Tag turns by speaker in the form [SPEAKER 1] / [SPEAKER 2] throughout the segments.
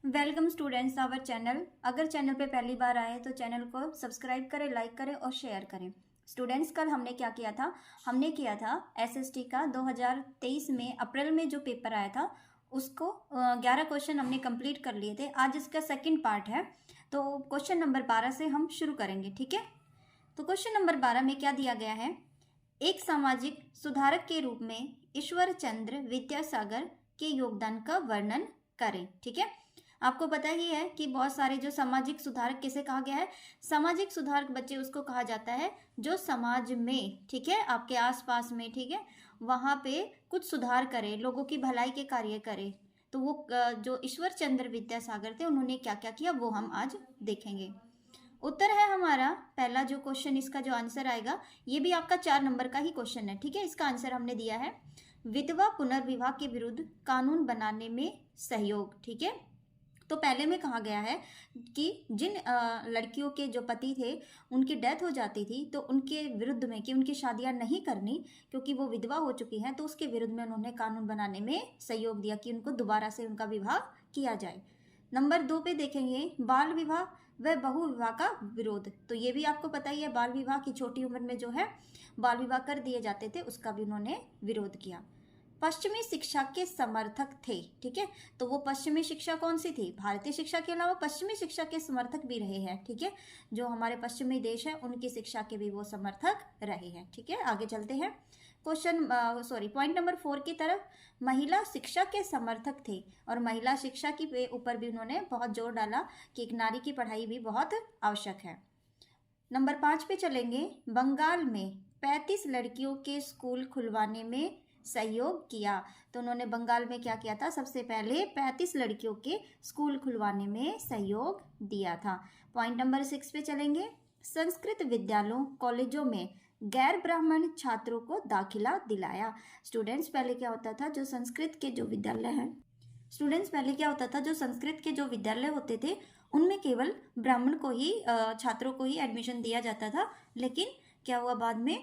[SPEAKER 1] Welcome students our channel. अगर channel पे पहली बार आए तो चैनल को सब्सक्राइब करें, लाइक करें और शेयर करें। स्टूडेंट्स, कल हमने क्या किया था? हमने किया था एसएसटी का 2023 में अप्रैल में जो पेपर आया था उसको 11 क्वेश्चन हमने कंप्लीट कर लिए थे। आज इसका सेकंड पार्ट है, तो क्वेश्चन नंबर 12 से हम शुरू करेंगे। ठीक है, तो क्वेश्चन नंबर 12 में क्या दिया गया है? एक सामाजिक सुधारक के रूप में ईश्वर चंद्र विद्यासागर के योगदान का वर्णन करें। ठीक है, आपको पता ही है कि बहुत सारे जो सामाजिक सुधारक किसे कहा गया है? सामाजिक सुधारक बच्चे उसको कहा जाता है जो समाज में, ठीक है, आपके आसपास में, ठीक है, वहां पे कुछ सुधार करे, लोगों की भलाई के कार्य करे। तो वो जो ईश्वर चंद्र विद्यासागर थे उन्होंने क्या क्या किया वो हम आज देखेंगे। उत्तर है हमारा पहला जो क्वेश्चन, इसका जो आंसर आएगा ये भी आपका 4 नंबर का ही क्वेश्चन है। ठीक है, इसका आंसर हमने दिया है विधवा पुनर्विवाह के विरुद्ध कानून बनाने में सहयोग। ठीक है, तो पहले में कहा गया है कि जिन लड़कियों के जो पति थे उनकी डेथ हो जाती थी तो उनके विरुद्ध में कि उनकी शादियां नहीं करनी क्योंकि वो विधवा हो चुकी हैं, तो उसके विरुद्ध में उन्होंने कानून बनाने में सहयोग दिया कि उनको दोबारा से उनका विवाह किया जाए। नंबर 2 पे देखेंगे बाल विवाह व बहु विवाह का विरोध। तो ये भी आपको पता ही है, बाल विवाह की छोटी उम्र में जो है बाल विवाह कर दिए जाते थे, उसका भी उन्होंने विरोध किया। पश्चिमी शिक्षा के समर्थक थे। ठीक है, तो वो पश्चिमी शिक्षा कौन सी थी? भारतीय शिक्षा के अलावा पश्चिमी शिक्षा के समर्थक भी रहे हैं। ठीक है, जो हमारे पश्चिमी देश है उनकी शिक्षा के भी वो समर्थक रहे हैं। ठीक है, आगे चलते हैं पॉइंट नंबर 4 की तरफ। महिला शिक्षा के समर्थक थे और महिला शिक्षा की ऊपर भी उन्होंने बहुत जोर डाला कि एक नारी की पढ़ाई भी बहुत आवश्यक है। नंबर 5 पे चलेंगे। बंगाल में 35 लड़कियों के स्कूल खुलवाने में सहयोग किया। तो उन्होंने बंगाल में क्या किया था? सबसे पहले 35 लड़कियों के स्कूल खुलवाने में सहयोग दिया था। पॉइंट नंबर 6 पे चलेंगे। संस्कृत विद्यालयों कॉलेजों में गैर ब्राह्मण छात्रों को दाखिला दिलाया। स्टूडेंट्स, पहले क्या होता था? जो संस्कृत के जो विद्यालय हैं, स्टूडेंट्स पहले क्या होता था? जो संस्कृत के जो विद्यालय होते थे उनमें केवल ब्राह्मण को ही छात्रों को ही एडमिशन दिया जाता था, लेकिन क्या हुआ बाद में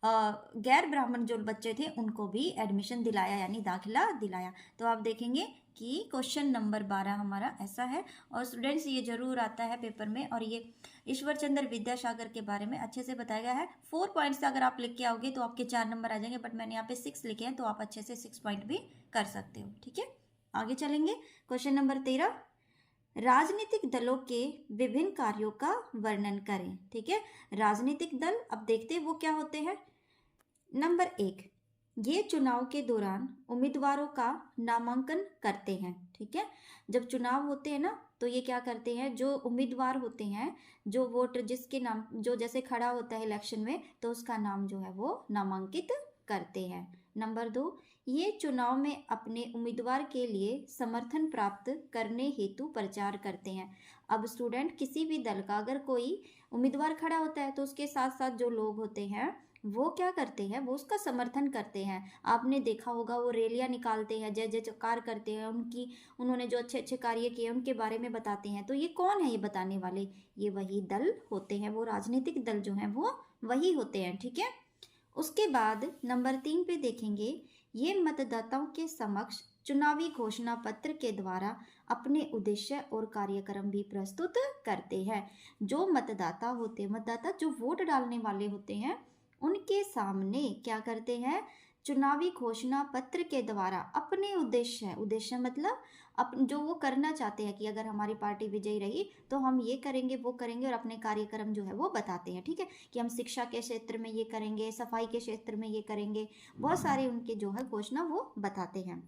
[SPEAKER 1] गैर ब्राह्मण जो बच्चे थे उनको भी एडमिशन दिलाया, यानी दाखिला दिलाया। तो आप देखेंगे कि क्वेश्चन नंबर 12 हमारा ऐसा है। और स्टूडेंट्स ये जरूर आता है पेपर में, और ये ईश्वर चंद्र विद्यासागर के बारे में अच्छे से बताया गया है। 4 पॉइंट्स से अगर आप लिख के आओगे तो आपके 4 नंबर आ जाएंगे, बट मैंने यहाँ पे 6 लिखे हैं तो आप अच्छे से 6 पॉइंट भी कर सकते हो। ठीक है, आगे चलेंगे। क्वेश्चन नंबर 13, राजनीतिक दलों के विभिन्न कार्यों का वर्णन करें। ठीक है, राजनीतिक दल, अब देखते हैं वो क्या होते हैं। नंबर 1, ये चुनाव के दौरान उम्मीदवारों का नामांकन करते हैं। ठीक है, जब चुनाव होते हैं ना तो ये क्या करते हैं? जो उम्मीदवार होते हैं, जो वोटर जिसके नाम जो जैसे खड़ा होता है इलेक्शन में, तो उसका नाम जो है वो नामांकित करते हैं। नंबर 2, ये चुनाव में अपने उम्मीदवार के लिए समर्थन प्राप्त करने हेतु प्रचार करते हैं। अब स्टूडेंट, किसी भी दल का अगर कोई उम्मीदवार खड़ा होता है तो उसके साथ साथ जो लोग होते हैं वो क्या करते हैं? वो उसका समर्थन करते हैं। आपने देखा होगा वो रैलियां निकालते हैं, जय जयकार करते हैं, उन्होंने जो अच्छे अच्छे कार्य किए उनके बारे में बताते हैं। तो ये कौन है ये बताने वाले? ये वही दल होते हैं, वो राजनीतिक दल जो हैं वो वही होते हैं। ठीक है, उसके बाद नंबर 3 पे देखेंगे। ये मतदाताओं के समक्ष चुनावी घोषणा पत्र के द्वारा अपने उद्देश्य और कार्यक्रम भी प्रस्तुत करते हैं। जो मतदाता जो वोट डालने वाले होते हैं उनके सामने क्या करते हैं? चुनावी घोषणा पत्र के द्वारा अपने उद्देश्य मतलब जो वो करना चाहते हैं कि अगर हमारी पार्टी विजयी रही तो हम ये करेंगे वो करेंगे, और अपने कार्यक्रम जो है वो बताते हैं। ठीक है, कि हम शिक्षा के क्षेत्र में ये करेंगे, सफाई के क्षेत्र में ये करेंगे, बहुत सारे उनके जो है घोषणा वो बताते हैं।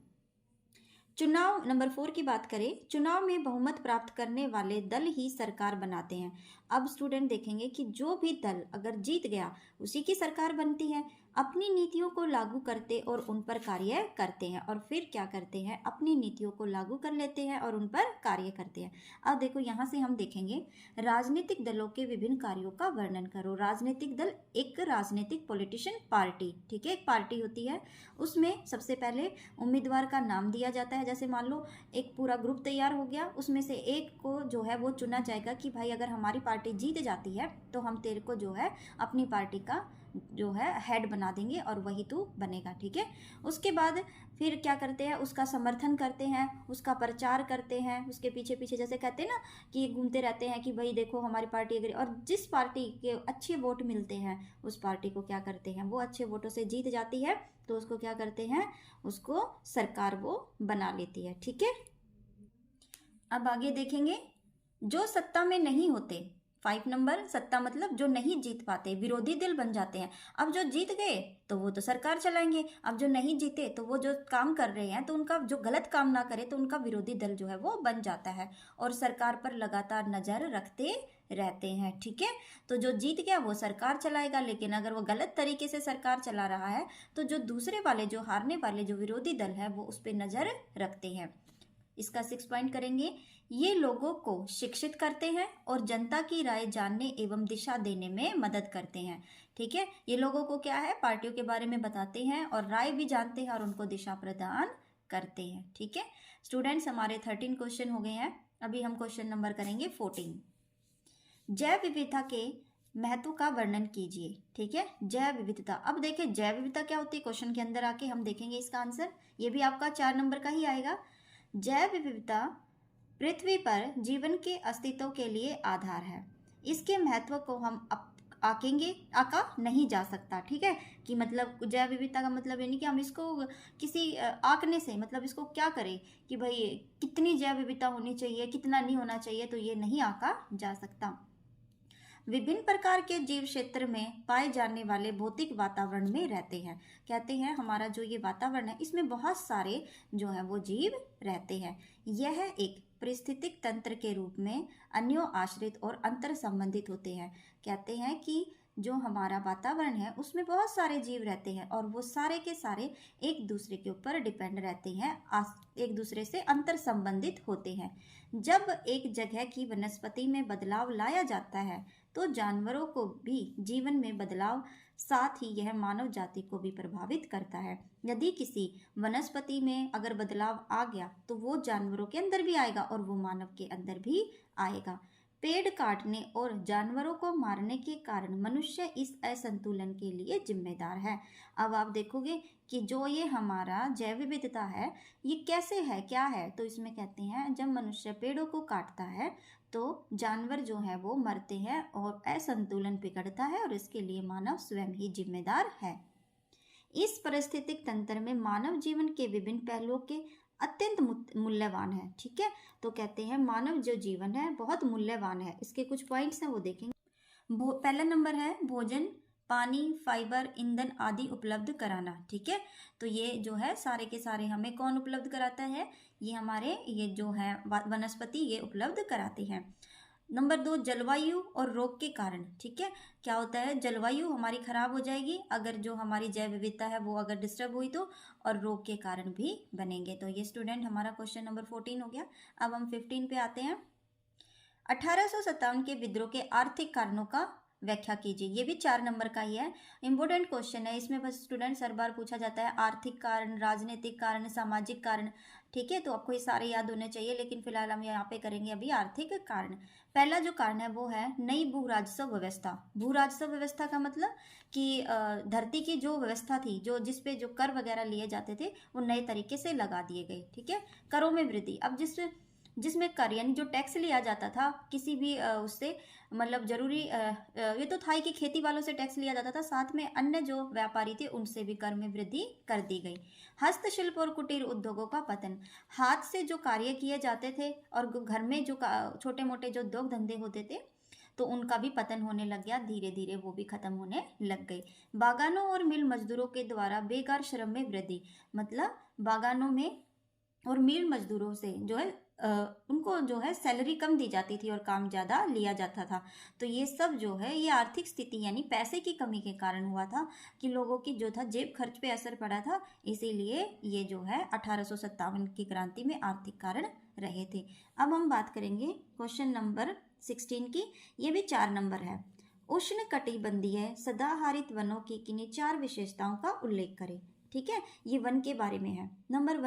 [SPEAKER 1] चुनाव नंबर 4 की बात करें, चुनाव में बहुमत प्राप्त करने वाले दल ही सरकार बनाते हैं। अब स्टूडेंट देखेंगे कि जो भी दल अगर जीत गया उसी की सरकार बनती है। अपनी नीतियों को लागू करते और उन पर कार्य करते हैं, और फिर क्या करते हैं? अपनी नीतियों को लागू कर लेते हैं और उन पर कार्य करते हैं। अब देखो यहाँ से हम देखेंगे राजनीतिक दलों के विभिन्न कार्यों का वर्णन करो। राजनीतिक दल एक राजनीतिक पॉलिटिशियन पार्टी, ठीक है, एक पार्टी होती है, उसमें सबसे पहले उम्मीदवार का नाम दिया जाता है। जैसे मान लो एक पूरा ग्रुप तैयार हो गया, उसमें से एक को जो है वो चुना जाएगा कि भाई अगर हमारी पार्टी जीत जाती है तो हम तेरे को जो है अपनी पार्टी का जो है हेड बना देंगे और वही तू बनेगा, ठीक है। उसके बाद फिर क्या करते हैं, उसका समर्थन करते हैं, उसका प्रचार करते हैं, उसके पीछे पीछे जैसे कहते हैं ना कि घूमते रहते हैं कि भाई देखो हमारी पार्टी अगर, और जिस पार्टी के अच्छे वोट मिलते हैं उस पार्टी को क्या करते हैं, वो अच्छे वोटों से जीत जाती है तो उसको क्या करते हैं, उसको सरकार वो बना लेती है, ठीक है। अब आगे देखेंगे, जो सत्ता में नहीं होते, 5 नंबर, सत्ता मतलब जो नहीं जीत पाते, विरोधी दल बन जाते हैं। अब जो जीत गए तो वो तो सरकार चलाएंगे, अब जो नहीं जीते तो वो जो काम कर रहे हैं तो उनका जो गलत काम ना करे तो उनका विरोधी दल जो है वो बन जाता है और सरकार पर लगातार नजर रखते रहते हैं, ठीक है। तो जो जीत गया वो सरकार चलाएगा, लेकिन अगर वो गलत तरीके से सरकार चला रहा है तो जो दूसरे वाले, जो हारने वाले जो विरोधी दल है वो उस पर नजर रखते हैं। इसका 6 पॉइंट करेंगे, ये लोगों को शिक्षित करते हैं और जनता की राय जानने एवं दिशा देने में मदद करते हैं, ठीक है। ये लोगों को क्या है, पार्टियों के बारे में बताते हैं और राय भी जानते हैं और उनको दिशा प्रदान करते हैं, ठीक है। स्टूडेंट्स, हमारे 13 क्वेश्चन हो गए हैं। अभी हम क्वेश्चन नंबर करेंगे 14। जैव विविधता के महत्व का वर्णन कीजिए, ठीक है। जैव विविधता, अब देखिए जैव विविधता क्या होती है, क्वेश्चन के अंदर आके हम देखेंगे इसका आंसर। ये भी आपका 4 नंबर का ही आएगा। जैव विविधता पृथ्वी पर जीवन के अस्तित्व के लिए आधार है। इसके महत्व को हम आका नहीं जा सकता, ठीक है। कि मतलब जैव विविधता का मतलब ये नहीं कि हम इसको किसी आंकने से, मतलब इसको क्या करें कि भाई कितनी जैव विविधता होनी चाहिए, कितना नहीं होना चाहिए, तो ये नहीं आका जा सकता। विभिन्न प्रकार के जीव क्षेत्र में पाए जाने वाले भौतिक वातावरण में रहते हैं। कहते हैं हमारा जो ये वातावरण है इसमें बहुत सारे जो है वो जीव रहते हैं। यह एक पारिस्थितिक तंत्र के रूप में अन्यों आश्रित और अंतर संबंधित होते हैं। कहते हैं कि जो हमारा वातावरण है उसमें बहुत सारे जीव रहते हैं और वो सारे के सारे एक दूसरे के ऊपर डिपेंड रहते हैं, एक दूसरे से अंतर संबंधित होते हैं। जब एक जगह की वनस्पति में बदलाव लाया जाता है तो जानवरों को भी जीवन में बदलाव, साथ ही यह मानव जाति को भी प्रभावित करता है। यदि किसी वनस्पति में अगर बदलाव आ गया तो वो जानवरों के अंदर भी आएगा और वो मानव के अंदर भी आएगा। पेड़ काटने और जानवरों को मारने के कारण मनुष्य इस असंतुलन के लिए जिम्मेदार है। अब आप देखोगे कि जो ये हमारा जैव विविधता है ये कैसे है, क्या है, तो इसमें कहते हैं जब मनुष्य पेड़ों को काटता है तो जानवर जो है वो मरते हैं और असंतुलन बिगड़ता है और इसके लिए मानव स्वयं ही जिम्मेदार है। इस पारिस्थितिक तंत्र में मानव जीवन के विभिन्न पहलुओं के अत्यंत मूल्यवान है, ठीक है। तो कहते हैं मानव जो जीवन है बहुत मूल्यवान है। इसके कुछ पॉइंट्स हैं वो देखेंगे। पहला नंबर है भोजन, पानी, फाइबर, ईंधन आदि उपलब्ध कराना, ठीक है। तो ये जो है सारे के सारे हमें कौन उपलब्ध कराता है, ये हमारे ये जो है वनस्पति ये उपलब्ध कराते हैं। नंबर 2, जलवायु और रोग के कारण, ठीक है। क्या होता है, जलवायु हमारी खराब हो जाएगी अगर जो हमारी जैव विविधता है वो अगर डिस्टर्ब हुई तो, और रोग के कारण भी बनेंगे। तो ये स्टूडेंट हमारा क्वेश्चन नंबर 14 हो गया। अब हम 15 पे आते हैं। 1857 के विद्रोह के आर्थिक कारणों का व्याख्या कीजिए। ये भी 4 नंबर का ही है, इंपॉर्टेंट क्वेश्चन है। इसमें बस स्टूडेंट्स हर बार पूछा जाता है आर्थिक कारण, राजनीतिक कारण, सामाजिक कारण, ठीक है। तो आपको ये सारे याद होने चाहिए, लेकिन फिलहाल हम यहाँ पे करेंगे अभी आर्थिक कारण। पहला जो कारण है वो है नई भू राजस्व व्यवस्था। भू राजस्व व्यवस्था का मतलब कि धरती की जो व्यवस्था थी, जो जिसपे जो कर वगैरह लिए जाते थे वो नए तरीके से लगा दिए गए, ठीक है। करों में वृद्धि, अब जिसमें कर यानी जो टैक्स लिया जाता था किसी भी उससे, मतलब जरूरी ये तो था ही कि खेती वालों से टैक्स लिया जाता था, साथ में अन्य जो व्यापारी थे उनसे भी कर में वृद्धि कर दी गई। हस्तशिल्प और कुटीर उद्योगों का पतन, हाथ से जो कार्य किए जाते थे और घर में जो छोटे मोटे जो उद्योग धंधे होते थे तो उनका भी पतन होने लग गया, धीरे धीरे वो भी खत्म होने लग गई। बागानों और मिल मजदूरों के द्वारा बेकार श्रम में वृद्धि, मतलब बागानों में और मिल मजदूरों से जो है उनको जो है सैलरी कम दी जाती थी और काम ज़्यादा लिया जाता था। तो ये सब जो है ये आर्थिक स्थिति यानी पैसे की कमी के कारण हुआ था कि लोगों की जो था जेब खर्च पे असर पड़ा था, इसीलिए ये जो है 1857 की क्रांति में आर्थिक कारण रहे थे। अब हम बात करेंगे क्वेश्चन नंबर 16 की, ये भी 4 नंबर है। उष्ण कटिबंधीय सदाहरित वनों की किन्हीं 4 विशेषताओं का उल्लेख करें, ठीक है। ये वन के बारे में है। नंबर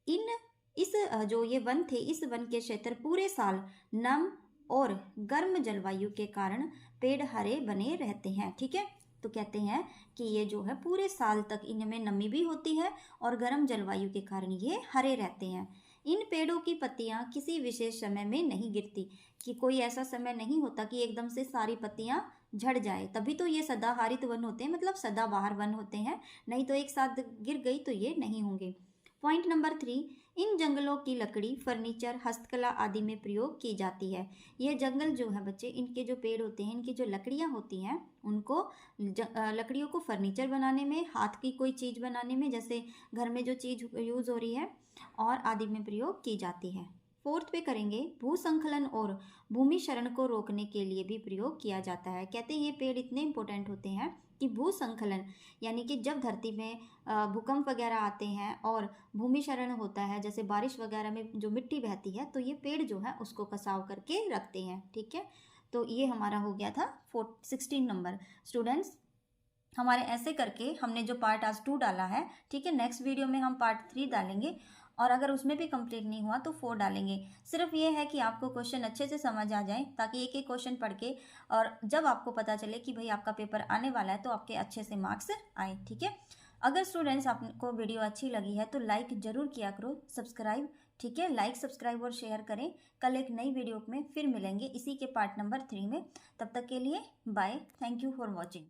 [SPEAKER 1] 1, इस जो ये वन थे इस वन के क्षेत्र पूरे साल नम और गर्म जलवायु के कारण पेड़ हरे बने रहते हैं, ठीक है। तो कहते हैं कि ये जो है पूरे साल तक इनमें नमी भी होती है और गर्म जलवायु के कारण ये हरे रहते हैं। इन पेड़ों की पत्तियां किसी विशेष समय में नहीं गिरती, कि कोई ऐसा समय नहीं होता कि एकदम से सारी पत्तियां झड़ जाए, तभी तो ये सदाहरित वन होते हैं, मतलब सदाबहार वन होते हैं, नहीं तो एक साथ गिर गई तो ये नहीं होंगे। पॉइंट नंबर 3, इन जंगलों की लकड़ी फर्नीचर, हस्तकला आदि में प्रयोग की जाती है। ये जंगल जो है बच्चे, इनके जो पेड़ होते हैं, इनकी जो लकड़ियाँ होती हैं, उनको लकड़ियों को फर्नीचर बनाने में, हाथ की कोई चीज़ बनाने में, जैसे घर में जो चीज़ यूज़ हो रही है, और आदि में प्रयोग की जाती है। फोर्थ पे करेंगे, भूसंखलन और भूमि क्षरण को रोकने के लिए भी प्रयोग किया जाता है। कहते हैं ये पेड़ इतने इंपॉर्टेंट होते हैं कि भूसंखलन यानी कि जब धरती में भूकंप वगैरह आते हैं और भूमि क्षरण होता है, जैसे बारिश वगैरह में जो मिट्टी बहती है, तो ये पेड़ जो है उसको कसाव करके रखते हैं। ठीक है, तो ये हमारा हो गया था 16 नंबर। स्टूडेंट्स, हमारे ऐसे करके हमने जो पार्ट आज 2 डाला है, ठीक है, नेक्स्ट वीडियो में हम पार्ट 3 डालेंगे, और अगर उसमें भी कंप्लीट नहीं हुआ तो 4 डालेंगे। सिर्फ ये है कि आपको क्वेश्चन अच्छे से समझ आ जाए, ताकि एक एक क्वेश्चन पढ़ के, और जब आपको पता चले कि भाई आपका पेपर आने वाला है, तो आपके अच्छे से मार्क्स आए। ठीक है, अगर स्टूडेंट्स आपको वीडियो अच्छी लगी है तो लाइक ज़रूर किया करो, सब्सक्राइब। ठीक है, लाइक, सब्सक्राइब और शेयर करें। कल एक नई वीडियो में फिर मिलेंगे इसी के पार्ट नंबर 3 में। तब तक के लिए bye, thank you for watching.